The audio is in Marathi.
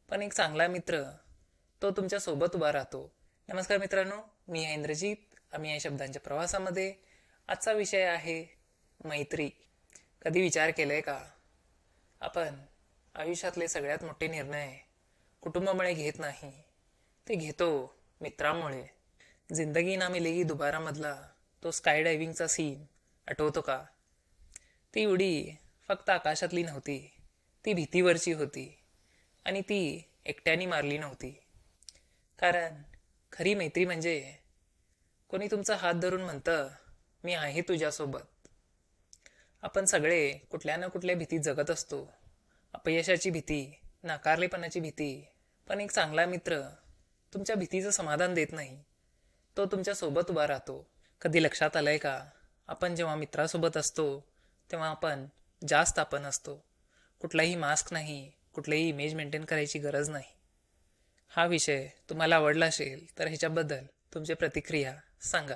पण एक चांगला मित्र तो तुमच्या सोबत उभा राहतो. नमस्कार मित्रांनो, मी आहे इंद्रजीत. आम्ही या शब्दांच्या प्रवासामध्ये. आजचा विषय आहे मैत्री. कधी विचार केलाय का, आपण आयुष्यातले सगळ्यात मोठे निर्णय कुटुंबामुळे घेत नाही, ते घेतो मित्रामुळे. जिंदगी ना मिलेगी दोबारा मधला तो स्काय डायव्हिंगचा सीन आठवतो का? ती उडी फक्त आकाशातली नव्हती, ती भीतीवरची होती. आणि ती एकट्याने मारली नव्हती. कारण खरी मैत्री म्हणजे कोणी तुमचा हात धरून म्हणतं, मी आहे तुझ्यासोबत. आपण सगळे कुठल्या ना कुठल्या भीतीत जगत असतो. अपयशाची भीती, नाकारलेपणाची भीती. पण एक चांगला मित्र तुमच्या भीतीचं समाधान देत नाही, तो तुमच्या सोबत उभा राहतो. कधी लक्षात आलंय का, आपण जेव्हा मित्रासोबत असतो तेव्हा आपण जास्त आपण असतो. कुठलाही मास्क नाही, कुठलीही इमेज मेंटेन करायची गरज नाही. हा विषय तुम्हाला आवडला असेल तर ह्याच्याबद्दल तुमची प्रतिक्रिया सांगा.